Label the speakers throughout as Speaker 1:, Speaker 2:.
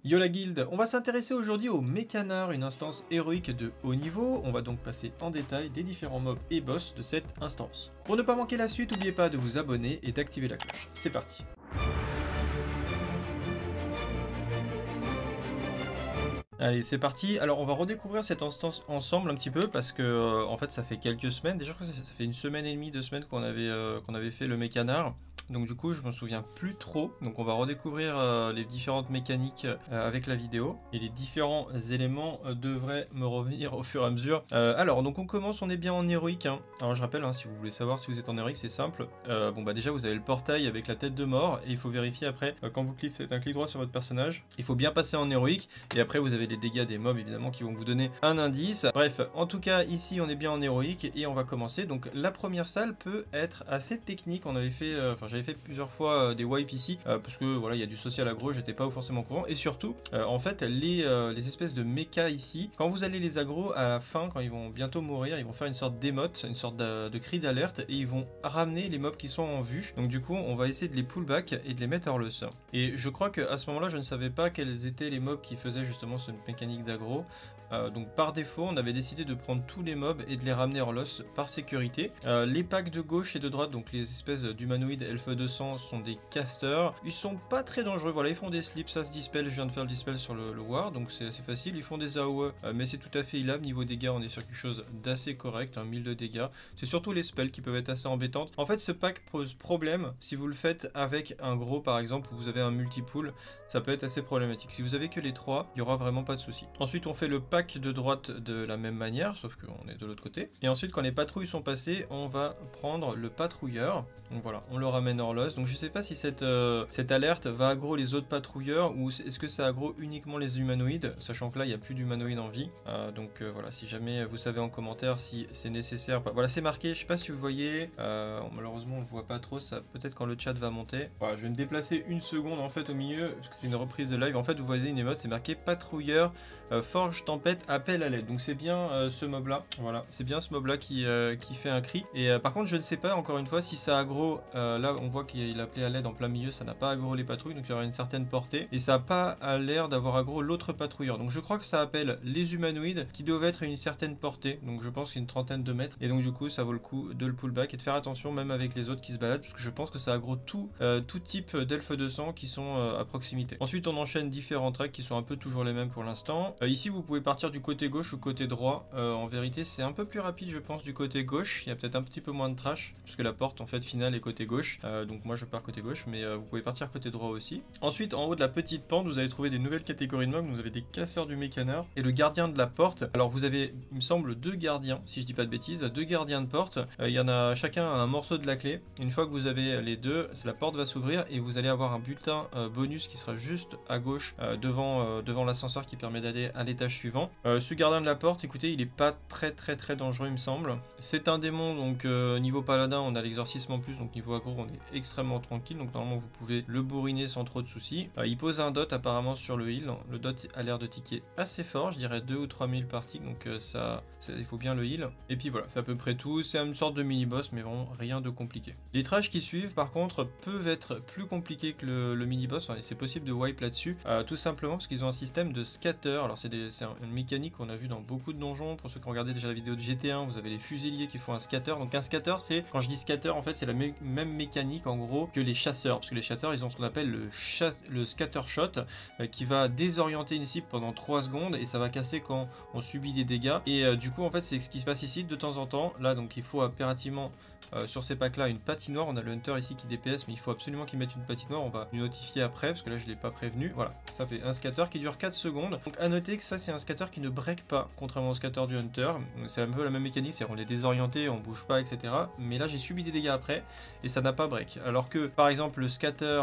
Speaker 1: Yo la guilde, on va s'intéresser aujourd'hui au Mécanard, une instance héroïque de haut niveau. On va donc passer en détail les différents mobs et boss de cette instance. Pour ne pas manquer la suite, n'oubliez pas de vous abonner et d'activer la cloche. C'est parti. Allez, c'est parti. Alors, on va redécouvrir cette instance ensemble un petit peu parce que, en fait, ça fait quelques semaines. Déjà, je crois que ça fait une semaine et demie, 2 semaines qu'on avait fait le Mécanard. Donc du coup je me souviens plus trop, donc on va redécouvrir les différentes mécaniques avec la vidéo et les différents éléments devraient me revenir au fur et à mesure. Alors donc on commence, on est bien en héroïque hein. Alors je rappelle hein, si vous voulez savoir si vous êtes en héroïque c'est simple, bon bah déjà vous avez le portail avec la tête de mort et il faut vérifier après quand vous faites un clic droit sur votre personnage, il faut bien passer en héroïque et après vous avez les dégâts des mobs évidemment qui vont vous donner un indice. Bref, en tout cas ici on est bien en héroïque et on va commencer. Donc la première salle peut être assez technique, on avait fait, j'avais fait plusieurs fois des wipes ici parce que voilà il y a du social aggro, j'étais pas forcément au courant et surtout en fait les espèces de mecha ici, quand vous allez les aggro à la fin, quand ils vont bientôt mourir, ils vont faire une sorte d'émote, une sorte de cri d'alerte et ils vont ramener les mobs qui sont en vue. Donc du coup on va essayer de les pull back et de les mettre hors loss. Et je crois qu'à ce moment là je ne savais pas quels étaient les mobs qui faisaient justement cette mécanique d'aggro. Donc par défaut on avait décidé de prendre tous les mobs et de les ramener hors loss par sécurité. Les packs de gauche et de droite, donc les espèces d'humanoïdes elfe de sang sont des casters, ils sont pas très dangereux, voilà ils font des slips, ça se dispel, je viens de faire le dispel sur le war donc c'est assez facile, ils font des AOE mais c'est tout à fait healable, niveau dégâts on est sur quelque chose d'assez correct, 1000 de dégâts, c'est surtout les spells qui peuvent être assez embêtantes. En fait ce pack pose problème si vous le faites avec un gros par exemple où vous avez un multipool, ça peut être assez problématique. Si vous avez que les 3, il y aura vraiment pas de souci. Ensuite on fait le pack de droite de la même manière, sauf qu'on est de l'autre côté. Et ensuite, quand les patrouilles sont passées, on va prendre le patrouilleur. Donc voilà, on le ramène hors loss. Donc je sais pas si cette alerte va aggro les autres patrouilleurs ou est-ce que ça aggro uniquement les humanoïdes, sachant que là, il n'y a plus d'humanoïdes en vie. Donc voilà, si jamais vous savez en commentaire si c'est nécessaire. Voilà, c'est marqué, je sais pas si vous voyez. Malheureusement, on le voit pas trop. Ça peut-être quand le chat va monter. Voilà, je vais me déplacer une seconde en fait au milieu, parce que c'est une reprise de live. En fait, vous voyez une émote, c'est marqué patrouilleur, forge, tempête, appel à l'aide. Donc c'est bien ce mob là, voilà, c'est bien ce mob là qui fait un cri. Et par contre je ne sais pas encore une fois si ça aggro, là on voit qu'il a appelé à l'aide en plein milieu, ça n'a pas aggro les patrouilles, donc il y aura une certaine portée. Et ça n'a pas l'air d'avoir aggro l'autre patrouilleur. Donc je crois que ça appelle les humanoïdes qui doivent être à une certaine portée. Donc je pense qu'une trentaine de mètres. Et donc du coup ça vaut le coup de le pullback et de faire attention même avec les autres qui se baladent, parce que je pense que ça aggro tout type d'elfes de sang qui sont à proximité. Ensuite on enchaîne différents tracks qui sont un peu toujours les mêmes pour l'instant. Ici vous pouvez partir du côté gauche ou côté droit. En vérité c'est un peu plus rapide je pense du côté gauche, il y a peut-être un petit peu moins de trash puisque la porte en fait finale est côté gauche, donc moi je pars côté gauche, mais vous pouvez partir côté droit aussi. Ensuite en haut de la petite pente vous allez trouver des nouvelles catégories de mobs. Vous avez des casseurs du Mécanard et le gardien de la porte. Alors vous avez il me semble 2 gardiens si je dis pas de bêtises, 2 gardiens de porte. Il y en a chacun un morceau de la clé. Une fois que vous avez les deux, la porte va s'ouvrir et vous allez avoir un bulletin bonus qui sera juste à gauche devant l'ascenseur qui permet d'aller à l'étage suivant. Ce gardien de la porte, écoutez, il est pas très dangereux il me semble. C'est un démon, donc niveau paladin on a l'exorcisme en plus, donc niveau aggro on est extrêmement tranquille, donc normalement vous pouvez le bourriner sans trop de soucis. Il pose un dot apparemment sur le heal, le dot a l'air de ticker assez fort, je dirais 2 ou 3000 par tick, donc il faut bien le heal. Et puis voilà, c'est à peu près tout, c'est une sorte de mini boss mais vraiment rien de compliqué. Les trashs qui suivent par contre peuvent être plus compliqués que le mini boss, enfin, c'est possible de wipe là-dessus, tout simplement parce qu'ils ont un système de scatter. Alors c'est une mécanique qu'on a vu dans beaucoup de donjons. Pour ceux qui ont regardé déjà la vidéo de GT1, vous avez les fusiliers qui font un scatter. Donc un scatter, c'est, quand je dis scatter en fait, c'est la même mécanique en gros que les chasseurs, parce que les chasseurs ils ont ce qu'on appelle le scatter shot qui va désorienter une cible pendant 3 secondes et ça va casser quand on subit des dégâts. Et du coup en fait c'est ce qui se passe ici de temps en temps. Là donc il faut impérativement sur ces packs là une patinoire. On a le hunter ici qui DPS mais il faut absolument qu'il mette une patinoire. On va lui notifier après parce que là je l'ai pas prévenu. Voilà, ça fait un scatter qui dure 4 secondes. Donc à noter que ça c'est un scatter qui ne break pas, contrairement au scatter du hunter. C'est un peu la même mécanique, c'est-à-dire on est désorienté, on bouge pas, etc. Mais là j'ai subi des dégâts après et ça n'a pas break. Alors que par exemple le scatter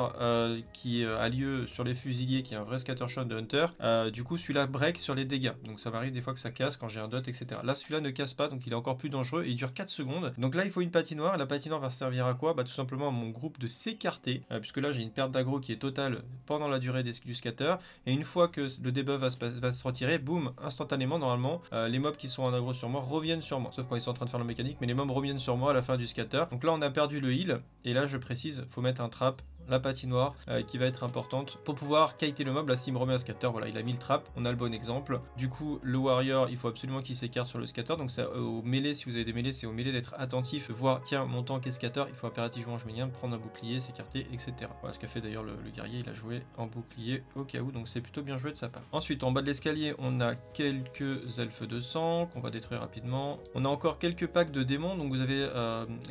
Speaker 1: qui a lieu sur les fusiliers, qui est un vrai scatter shot de hunter, du coup celui-là break sur les dégâts. Donc ça m'arrive des fois que ça casse quand j'ai un dot, etc. Là celui-là ne casse pas, donc il est encore plus dangereux et il dure 4 secondes. Donc là il faut une patinoire. La patinoire va servir à quoi? Bah tout simplement à mon groupe de s'écarter, puisque là j'ai une perte d'aggro qui est totale pendant la durée du scatter. Et une fois que le debuff va se retirer, boum, instantanément normalement les mobs qui sont en aggro sur moi reviennent sur moi, sauf quand ils sont en train de faire la mécanique, mais les mobs reviennent sur moi à la fin du scatter. Donc là on a perdu le heal et là je précise, faut mettre un trap la patinoire qui va être importante pour pouvoir kiter le mob. Là, s'il me remet un scatter, voilà, il a mis le trap, on a le bon exemple. Du coup, le warrior, il faut absolument qu'il s'écarte sur le scatter, donc c'est au mêlée, si vous avez des mêlées, c'est au mêlée d'être attentif, voir, tiens, mon tank est scatter, il faut impérativement je mets prendre un bouclier, s'écarter, etc. Voilà ce qu'a fait d'ailleurs le guerrier, il a joué en bouclier au cas où, donc c'est plutôt bien joué de sa part. Ensuite, en bas de l'escalier, on a quelques elfes de sang qu'on va détruire rapidement. On a encore quelques packs de démons, donc vous avez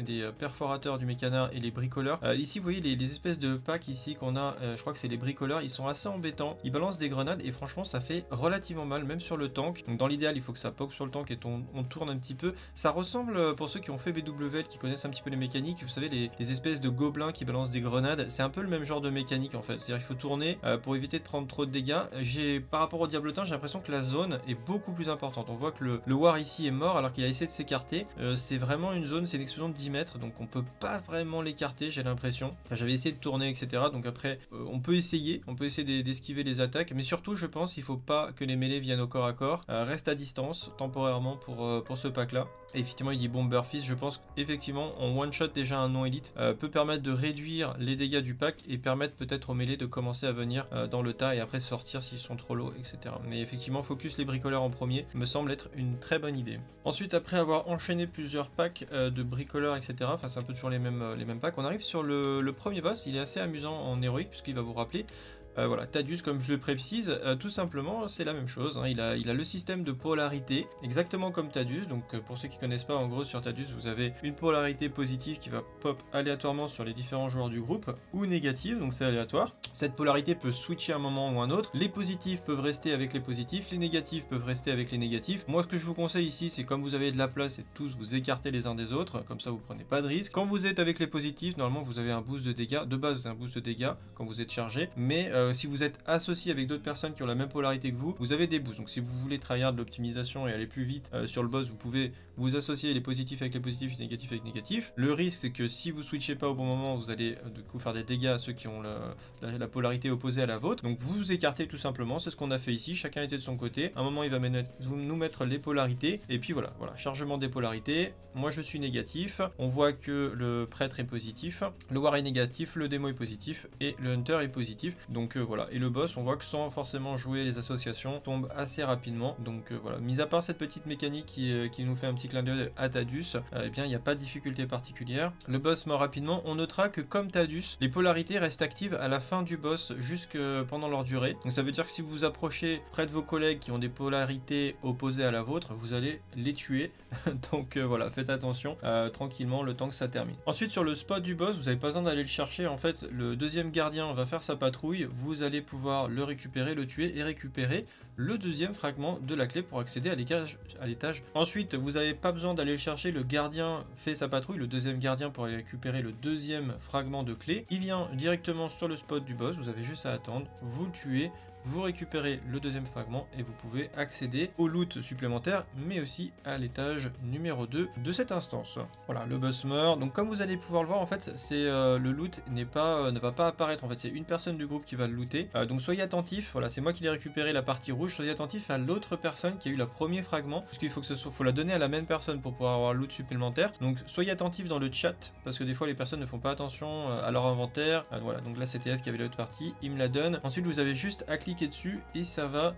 Speaker 1: des perforateurs du mécanar et les bricoleurs. Ici, vous voyez les espèces de packs ici qu'on a, je crois que c'est les bricoleurs, ils sont assez embêtants. Ils balancent des grenades et franchement, ça fait relativement mal, même sur le tank. Donc dans l'idéal, il faut que ça pop sur le tank et on tourne un petit peu. Ça ressemble, pour ceux qui ont fait BWL, qui connaissent un petit peu les mécaniques, vous savez, les espèces de gobelins qui balancent des grenades, c'est un peu le même genre de mécanique en fait. C'est-à-dire qu'il faut tourner pour éviter de prendre trop de dégâts. Par rapport au diablotin, j'ai l'impression que la zone est beaucoup plus importante. On voit que le war ici est mort alors qu'il a essayé de s'écarter. C'est vraiment une zone, c'est une explosion de 10 mètres, donc on peut pas vraiment l'écarter, j'ai l'impression. Enfin, j'avais essayé de tourner, etc. Donc après, on peut essayer d'esquiver les attaques, mais surtout, je pense, il faut pas que les mêlées viennent au corps à corps. Reste à distance temporairement pour ce pack-là. Et effectivement, il dit Bomber Fist. Je pense qu'effectivement, en one shot déjà un non-élite peut permettre de réduire les dégâts du pack et permettre peut-être aux mêlées de commencer à venir dans le tas et après sortir s'ils sont trop low, etc. Mais effectivement, focus les bricoleurs en premier me semble être une très bonne idée. Ensuite, après avoir enchaîné plusieurs packs de bricoleurs, etc., enfin c'est un peu toujours les mêmes packs, on arrive sur le premier boss. Il est assez amusant en héroïque puisqu'il va vous rappeler. Voilà, Thaddeus, comme je le précise, tout simplement, c'est la même chose. Hein. Il a le système de polarité, exactement comme Thaddeus. Donc, pour ceux qui ne connaissent pas, en gros, sur Thaddeus, vous avez une polarité positive qui va pop aléatoirement sur les différents joueurs du groupe, ou négative, donc c'est aléatoire. Cette polarité peut switcher à un moment ou un autre. Les positifs peuvent rester avec les positifs, les négatifs peuvent rester avec les négatifs. Moi, ce que je vous conseille ici, c'est comme vous avez de la place, c'est tous vous écarter les uns des autres, comme ça vous prenez pas de risque. Quand vous êtes avec les positifs, normalement, vous avez un boost de dégâts. De base, c'est un boost de dégâts quand vous êtes chargé, mais si vous êtes associé avec d'autres personnes qui ont la même polarité que vous avez des boosts. Donc si vous voulez tryhard de l'optimisation et aller plus vite sur le boss, vous pouvez vous associer les positifs avec les positifs et les négatifs avec les négatifs. Le risque, c'est que si vous switchez pas au bon moment, vous allez du coup faire des dégâts à ceux qui ont la polarité opposée à la vôtre. Donc vous vous écartez tout simplement, c'est ce qu'on a fait ici, chacun était de son côté. À un moment, il va nous mettre les polarités, et puis voilà, chargement des polarités. Moi je suis négatif, on voit que le prêtre est positif, le war est négatif, le démo est positif et le hunter est positif. Donc voilà, et le boss, on voit que sans forcément jouer les associations, tombe assez rapidement. Donc voilà, mis à part cette petite mécanique qui nous fait un petit clin d'œil à Thaddeus, eh bien il n'y a pas de difficulté particulière. Le boss meurt rapidement. On notera que comme Thaddeus, les polarités restent actives à la fin du boss jusque pendant leur durée. Donc ça veut dire que si vous vous approchez près de vos collègues qui ont des polarités opposées à la vôtre, vous allez les tuer. Donc voilà, faites attention tranquillement le temps que ça termine. Ensuite, sur le spot du boss, vous n'avez pas besoin d'aller le chercher. En fait, le deuxième gardien va faire sa patrouille, vous allez pouvoir le récupérer, le tuer et récupérer le deuxième fragment de la clé pour accéder à l'étage. Ensuite, vous n'avez pas besoin d'aller le chercher, le gardien fait sa patrouille, le deuxième gardien pour aller récupérer le deuxième fragment de clé. Il vient directement sur le spot du boss, vous avez juste à attendre, vous le tuez, vous récupérez le deuxième fragment et vous pouvez accéder au loot supplémentaire, mais aussi à l'étage numéro 2 de cette instance. Voilà, le boss meurt. Donc comme vous allez pouvoir le voir, en fait, c'est le loot ne va pas apparaître. En fait, c'est une personne du groupe qui va le looter. Donc soyez attentifs. Voilà, c'est moi qui l'ai récupéré la partie rouge. Soyez attentifs à l'autre personne qui a eu le premier fragment, parce qu'il faut faut la donner à la même personne pour pouvoir avoir le loot supplémentaire. Donc soyez attentifs dans le chat, parce que des fois les personnes ne font pas attention à leur inventaire. Voilà, donc là c'était F qui avait l'autre partie, il me la donne. Ensuite vous avez juste à cliquer dessus et ça va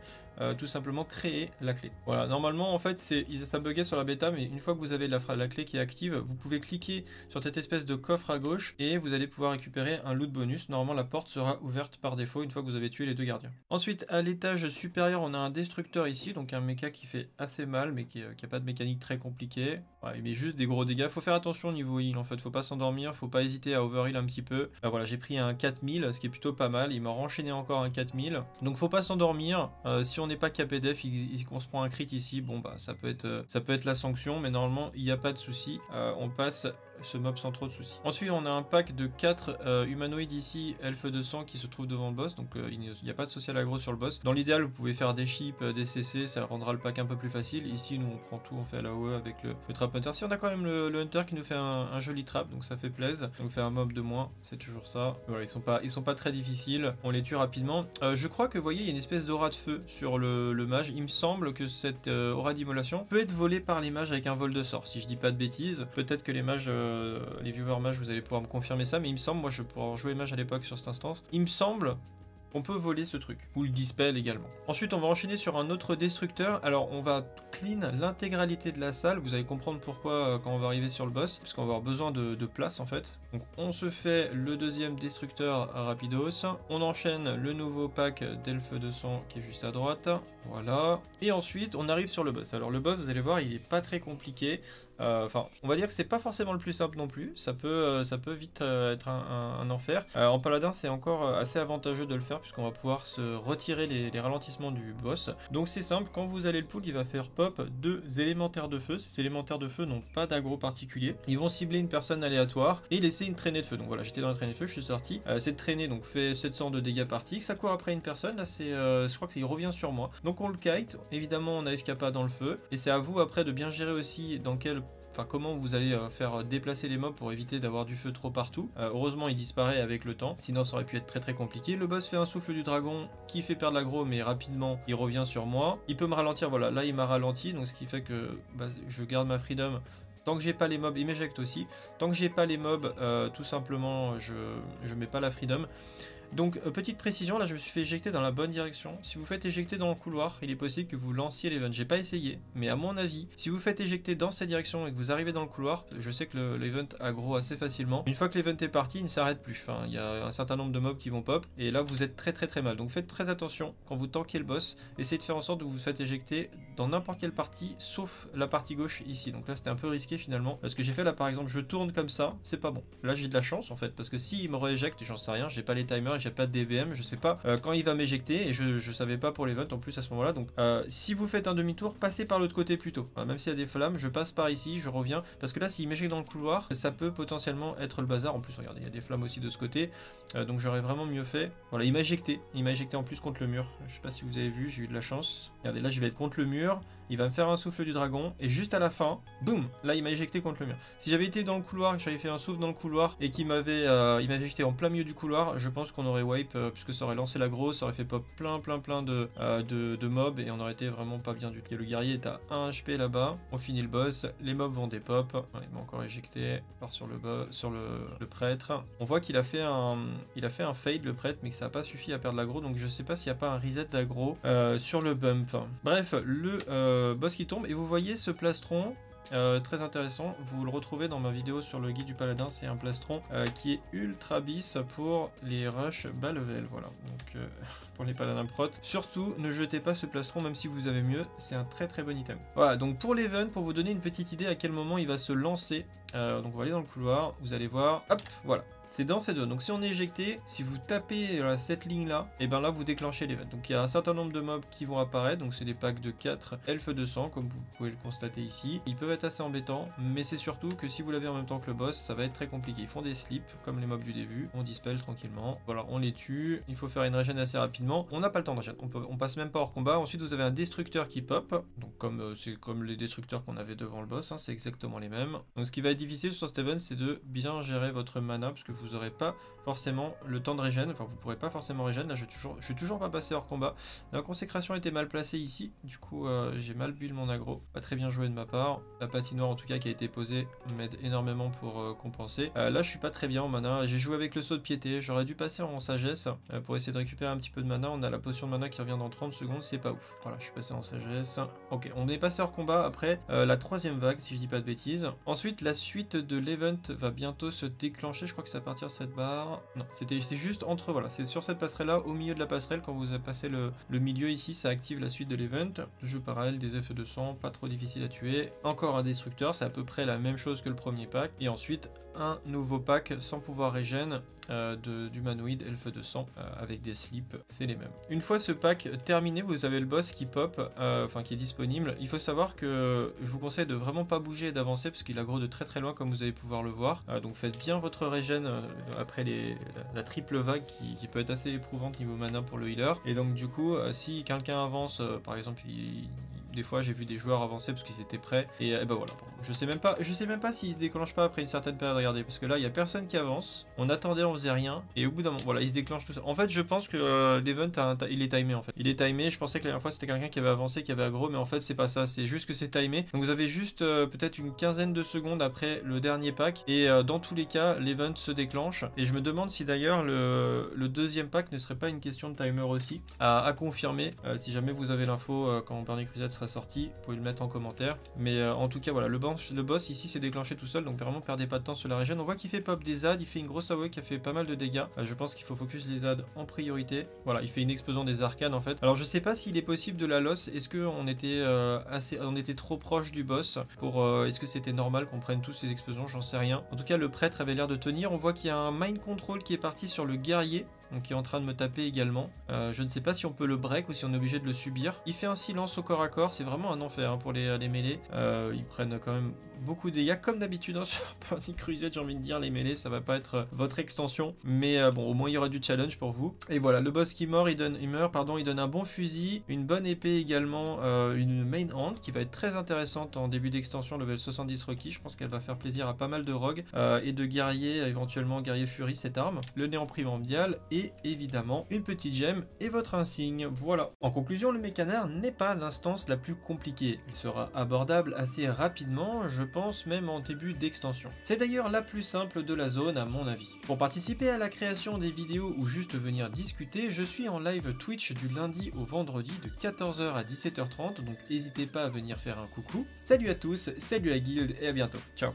Speaker 1: tout simplement créer la clé. Voilà, normalement en fait ça buguait sur la bêta, mais une fois que vous avez la clé qui est active, vous pouvez cliquer sur cette espèce de coffre à gauche et vous allez pouvoir récupérer un loot bonus. Normalement la porte sera ouverte par défaut une fois que vous avez tué les deux gardiens. Ensuite à l'étage supérieur on a un destructeur ici, donc un mecha qui fait assez mal mais qui a pas de mécanique très compliquée. Ouais, il met juste des gros dégâts. Faut faire attention au niveau heal en fait, faut pas s'endormir, faut pas hésiter à overheal un petit peu. Voilà, j'ai pris un 4000, ce qui est plutôt pas mal, il m'a enchaîné encore un 4000. Donc faut pas s'endormir, si on n'est pas capé def, qu'on se prend un crit ici, bon bah ça peut être la sanction, mais normalement il n'y a pas de souci, on passe ce mob sans trop de soucis. Ensuite on a un pack de 4 humanoïdes ici, elfes de sang qui se trouvent devant le boss, donc il n'y a pas de social aggro sur le boss. Dans l'idéal vous pouvez faire des chips, des CC, ça rendra le pack un peu plus facile. Ici nous on prend tout, on fait à la OE avec le trap hunter. Si on a quand même le hunter qui nous fait un joli trap, donc ça fait plaisir. Donc fait un mob de moins, c'est toujours ça. Voilà, ils sont pas très difficiles, on les tue rapidement. Je crois que vous voyez il y a une espèce d'aura de feu sur le mage. Il me semble que cette aura d'immolation peut être volée par les mages avec un vol de sort, si je dis pas de bêtises. Peut-être que les mages les viewers mage, vous allez pouvoir me confirmer ça, mais il me semble, moi je pourrais en jouer mage à l'époque sur cette instance, il me semble on peut voler ce truc, ou le dispel également. Ensuite, on va enchaîner sur un autre destructeur. Alors, on va clean l'intégralité de la salle. Vous allez comprendre pourquoi quand on va arriver sur le boss, parce qu'on va avoir besoin de place en fait. Donc, on se fait le deuxième destructeur rapidos. On enchaîne le nouveau pack d'elfe de sang qui est juste à droite. Voilà. Et ensuite, on arrive sur le boss. Alors, le boss, vous allez voir, il est pas très compliqué. Enfin, on va dire que c'est pas forcément le plus simple non plus. Ça peut vite être un enfer. En paladin, c'est encore assez avantageux de le faire puisqu'on va pouvoir se retirer les ralentissements du boss. Donc c'est simple, quand vous allez le pull, il va faire pop 2 élémentaires de feu. Ces élémentaires de feu n'ont pas d'aggro particulier. Ils vont cibler une personne aléatoire et laisser une traînée de feu. Donc voilà, j'étais dans la traînée de feu, je suis sorti. Cette traînée donc fait 700 de dégâts par tic. Ça court après une personne. Là, c'est, je crois qu'il revient sur moi. Donc on le kite. Évidemment, on a FK pas dans le feu. Et c'est à vous après de bien gérer aussi dans quel... Enfin, comment vous allez faire déplacer les mobs pour éviter d'avoir du feu trop partout. Heureusement, il disparaît avec le temps, sinon ça aurait pu être très très compliqué. Le boss fait un souffle du dragon qui fait perdre l'aggro, mais rapidement, il revient sur moi. Il peut me ralentir, voilà, là il m'a ralenti, donc ce qui fait que je garde ma freedom. Tant que j'ai pas les mobs, il m'éjecte aussi. Tant que j'ai pas les mobs, tout simplement, je mets pas la freedom. Donc petite précision, là je me suis fait éjecter dans la bonne direction. Si vous faites éjecter dans le couloir, il est possible que vous lanciez l'event. J'ai pas essayé, mais à mon avis, si vous faites éjecter dans cette direction et que vous arrivez dans le couloir, je sais que l'event aggro assez facilement. Une fois que l'event est parti, il ne s'arrête plus. Enfin, il y a un certain nombre de mobs qui vont pop, et là vous êtes très mal. Donc faites très attention quand vous tankez le boss. Essayez de faire en sorte de vous faites éjecter dans n'importe quelle partie, sauf la partie gauche ici. Donc là c'était un peu risqué finalement. Ce que j'ai fait là par exemple, je tourne comme ça, c'est pas bon. Là j'ai de la chance en fait, parce que s'il me rééjecte, j'en sais rien, j'ai pas les timers, j'ai pas de DBM, je sais pas quand il va m'éjecter, et je savais pas pour l'event en plus à ce moment là. Donc si vous faites un demi-tour, passez par l'autre côté plutôt. Même s'il y a des flammes, je passe par ici, je reviens, parce que là s'il m'éjecte dans le couloir, ça peut potentiellement être le bazar. En plus regardez, il y a des flammes aussi de ce côté, donc j'aurais vraiment mieux fait. Voilà, il m'a éjecté en plus contre le mur. Je sais pas si vous avez vu, j'ai eu de la chance. Regardez, là je vais être contre le mur, il va me faire un souffle du dragon, et juste à la fin, boum, là il m'a éjecté contre le mur. Si j'avais été dans le couloir, que j'avais fait un souffle dans le couloir, et qu'il m'avait éjecté en plein milieu du couloir, je pense qu'on aurait wipe, puisque ça aurait lancé l'aggro, ça aurait fait pop plein de mobs, et on aurait été vraiment pas bien du tout. Le guerrier est à 1 HP là-bas, on finit le boss, les mobs vont dépop, il m'a encore éjecté, part sur le prêtre. On voit qu'il a fait un fade le prêtre, mais que ça n'a pas suffi à perdre l'aggro, donc je sais pas s'il n'y a pas un reset d'aggro sur le bump. Bref, le boss qui tombe, et vous voyez ce plastron. Très intéressant, vous le retrouvez dans ma vidéo sur le guide du paladin. C'est un plastron qui est ultra bis pour les rushs bas level, voilà, donc pour les paladins prot. Surtout ne jetez pas ce plastron même si vous avez mieux, c'est un très bon item. Voilà, donc pour l'event, pour vous donner une petite idée à quel moment il va se lancer, donc on va aller dans le couloir, vous allez voir, hop, voilà. C'est dans cette zone. Donc si on est éjecté, si vous tapez cette ligne là, et bien là vous déclenchez l'event. Donc il y a un certain nombre de mobs qui vont apparaître. Donc c'est des packs de 4 elfes de sang, comme vous pouvez le constater ici. Ils peuvent être assez embêtants, mais c'est surtout que si vous l'avez en même temps que le boss, ça va être très compliqué. Ils font des slips comme les mobs du début. On dispel tranquillement. Voilà, on les tue. Il faut faire une régène assez rapidement. On n'a pas le temps de régène. On passe même pas hors combat. Ensuite vous avez un destructeur qui pop. Donc c'est comme les destructeurs qu'on avait devant le boss, hein, c'est exactement les mêmes. Donc ce qui va être difficile sur cet event, c'est de bien gérer votre mana, parce que vous n'aurez pas forcément le temps de régène, enfin vous pourrez pas forcément régène. Là je suis toujours pas passé hors combat. La consécration était mal placée ici, du coup j'ai mal build mon aggro, pas très bien joué de ma part. La patinoire en tout cas qui a été posée m'aide énormément pour compenser. Là je suis pas très bien en mana, j'ai joué avec le saut de piété, j'aurais dû passer en sagesse pour essayer de récupérer un petit peu de mana. On a la potion de mana qui revient dans 30 secondes, c'est pas ouf. Voilà, je suis passé en sagesse. Ok, on est passé hors combat après la troisième vague si je dis pas de bêtises. Ensuite la suite de l'event va bientôt se déclencher, je crois que c'est à partir de cette barre. Non, c'est juste entre, voilà, c'est sur cette passerelle là, au milieu de la passerelle, quand vous avez passé le milieu ici, ça active la suite de l'event. Jeu parallèle, des effets de sang, pas trop difficile à tuer. Encore un destructeur, c'est à peu près la même chose que le premier pack. Et ensuite, un nouveau pack sans pouvoir régène d'humanoïde elfe de sang avec des slips, c'est les mêmes. Une fois ce pack terminé, vous avez le boss qui pop, enfin qui est disponible. Il faut savoir que je vous conseille de vraiment pas bouger et d'avancer parce qu'il aggro de très loin comme vous allez pouvoir le voir. Donc faites bien votre régène après la triple vague qui peut être assez éprouvante niveau mana pour le healer. Et donc du coup, si quelqu'un avance, par exemple Des fois j'ai vu des joueurs avancer parce qu'ils étaient prêts et bah voilà. Je sais même pas s'il se déclenche pas après une certaine période. Regardez, parce que là il y a personne qui avance. On attendait, on faisait rien et au bout d'un moment, voilà, il se déclenche tout ça. En fait, je pense que l'event il est timé en fait. Il est timé. Je pensais que la dernière fois c'était quelqu'un qui avait avancé, qui avait aggro, mais en fait c'est pas ça. C'est juste que c'est timé. Donc vous avez juste peut-être une quinzaine de secondes après le dernier pack et dans tous les cas l'event se déclenche. Et je me demande si d'ailleurs le deuxième pack ne serait pas une question de timer aussi à confirmer. Si jamais vous avez l'info quand Burning Crusade sera sorti, vous pouvez le mettre en commentaire. Mais en tout cas voilà, le boss ici s'est déclenché tout seul, donc vraiment perdez pas de temps sur la région. On voit qu'il fait pop des ZAD, il fait une grosse AOE qui a fait pas mal de dégâts. Je pense qu'il faut focus les ZAD en priorité. Voilà, il fait une explosion des arcanes en fait. Alors je sais pas s'il est possible de la loss. Est-ce qu'on était on était trop proche du boss pour est-ce que c'était normal qu'on prenne tous ces explosions? J'en sais rien. En tout cas le prêtre avait l'air de tenir. On voit qu'il y a un mind control qui est parti sur le guerrier, donc qui est en train de me taper également. Je ne sais pas si on peut le break ou si on est obligé de le subir. Il fait un silence au corps à corps, c'est vraiment un enfer hein, pour les mêlées. Ils prennent quand même beaucoup de dégâts comme d'habitude hein, sur Burning Crusade. J'ai envie de dire, les mêlées ça va pas être votre extension, mais bon au moins il y aura du challenge pour vous. Et voilà, le boss qui meurt, il donne un bon fusil, une bonne épée également, une main hand qui va être très intéressante en début d'extension level 70 requis. Je pense qu'elle va faire plaisir à pas mal de rogues et de guerriers, éventuellement guerrier fury cette arme, le néant primordial et évidemment une petite gemme et votre insigne. Voilà. En conclusion, le mécanar n'est pas l'instance la plus compliquée. Il sera abordable assez rapidement, je pense même en début d'extension. C'est d'ailleurs la plus simple de la zone à mon avis. Pour participer à la création des vidéos ou juste venir discuter, je suis en live Twitch du lundi au vendredi de 14h à 17h30, donc n'hésitez pas à venir faire un coucou. Salut à tous, salut la guilde et à bientôt. Ciao.